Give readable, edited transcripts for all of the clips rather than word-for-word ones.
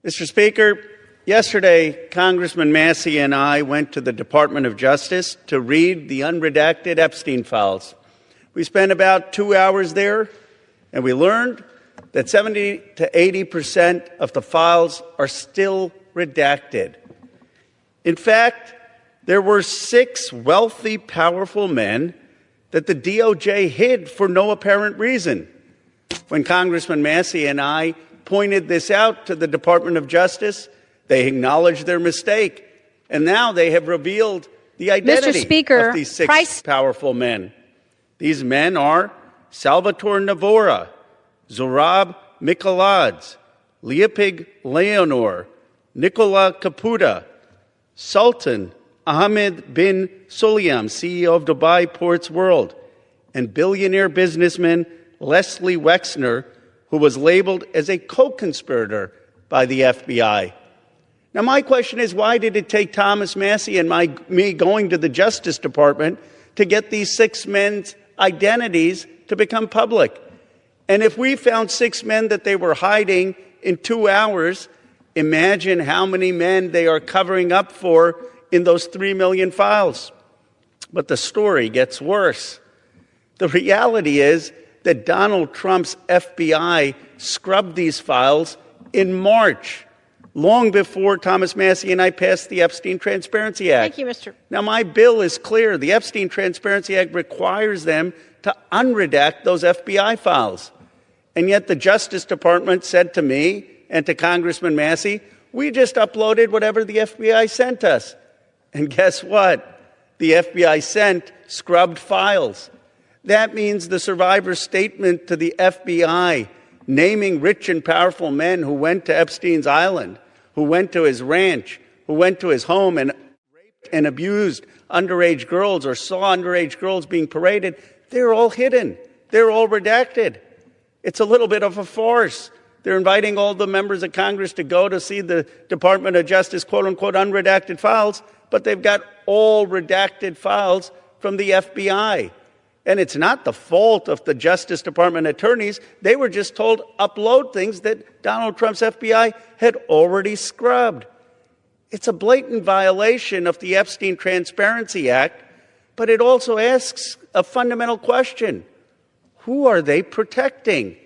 Mr. Speaker, yesterday, Congressman Massey and I went to the Department of Justice to read the unredacted Epstein files. We spent about 2 hours there, and we learned that 70 to 80% of the files are still redacted. In fact, there were 6 wealthy, powerful men that the DOJ hid for no apparent reason. When Congressman Massey and I pointed this out to the Department of Justice, they acknowledged their mistake, and now they have revealed the identity of these 6 powerful men. These men are Salvatore Navora, Zorab Mikoladze, Leopig Leonor, Nicola Caputa, Sultan Ahmed bin Sulayem, CEO of Dubai Ports World, and billionaire businessman Leslie Wexner, who was labeled as a co-conspirator by the FBI. Now, my question is, why did it take Thomas Massey and me going to the Justice Department to get these 6 men's identities to become public? And if we found 6 men that they were hiding in 2 hours, imagine how many men they are covering up for in those 3 million files. But the story gets worse. The reality is that Donald Trump's FBI scrubbed these files in March, long before Thomas Massey and I passed the Epstein Transparency Act. Thank you, Mr. Now, my bill is clear. The Epstein Transparency Act requires them to unredact those FBI files. And yet the Justice Department said to me and to Congressman Massey, we just uploaded whatever the FBI sent us. And guess what? The FBI sent scrubbed files. That means the survivor's statement to the FBI naming rich and powerful men who went to Epstein's island, who went to his ranch, who went to his home and raped and abused underage girls or saw underage girls being paraded, they're all hidden. They're all redacted. It's a little bit of a farce. They're inviting all the members of Congress to go to see the Department of Justice, quote-unquote, unredacted files, but they've got all redacted files from the FBI. And it's not the fault of the Justice Department attorneys. They were just told upload things that Donald Trump's FBI had already scrubbed. It's a blatant violation of the Epstein Transparency Act, but it also asks a fundamental question. Who are they protecting?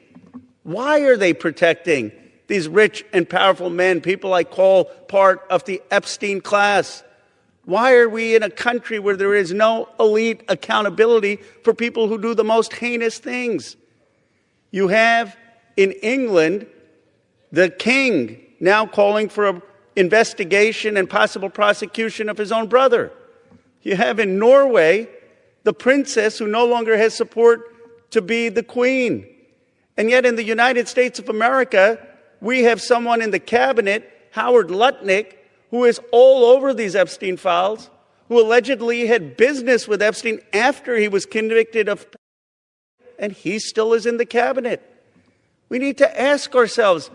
Why are they protecting these rich and powerful men, people I call part of the Epstein class? Why are we in a country where there is no elite accountability for people who do the most heinous things? You have in England the king now calling for an investigation and possible prosecution of his own brother. You have in Norway the princess who no longer has support to be the queen. And yet in the United States of America, we have someone in the cabinet, Howard Lutnick, who is all over these Epstein files, who allegedly had business with Epstein after he was convicted of, and he still is in the cabinet. We need to ask ourselves,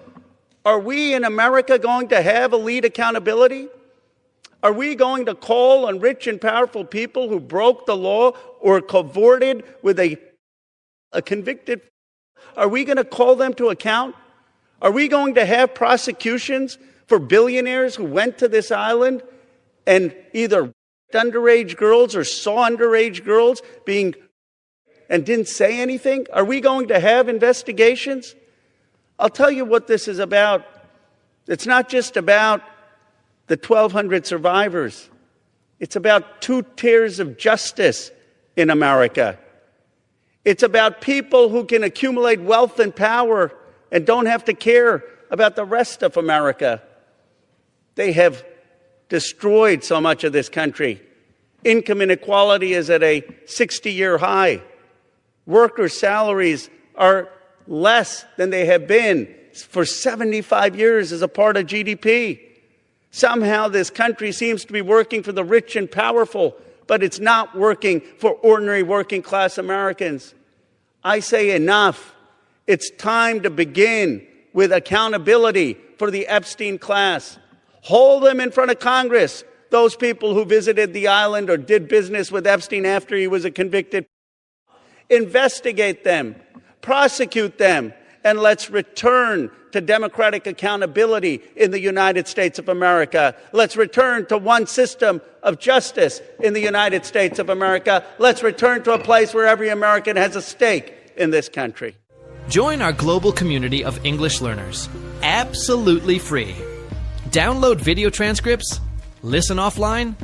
are we in America going to have elite accountability? Are we going to call on rich and powerful people who broke the law or cavorted with a convicted? Are we going to call them to account? Are we going to have prosecutions for billionaires who went to this island and either underage girls or saw underage girls and didn't say anything? Are we going to have investigations? I'll tell you what this is about. It's not just about the 1,200 survivors. It's about 2 tiers of justice in America. It's about people who can accumulate wealth and power and don't have to care about the rest of America. They have destroyed so much of this country. Income inequality is at a 60-year high. Worker salaries are less than they have been for 75 years as a part of GDP. Somehow this country seems to be working for the rich and powerful, but it's not working for ordinary working-class Americans. I say enough. It's time to begin with accountability for the Epstein class. Hold them in front of Congress, those people who visited the island or did business with Epstein after he was a convicted. Investigate them, prosecute them, and let's return to democratic accountability in the United States of America. Let's return to one system of justice in the United States of America. Let's return to a place where every American has a stake in this country. Join our global community of English learners, absolutely free. Download video transcripts, listen offline,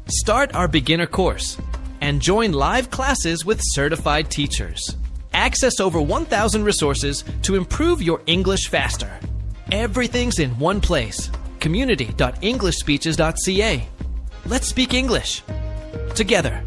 start our beginner course, and join live classes with certified teachers. Access over 1,000 resources to improve your English faster. Everything's in one place. community.englishspeeches.ca. Let's speak English together.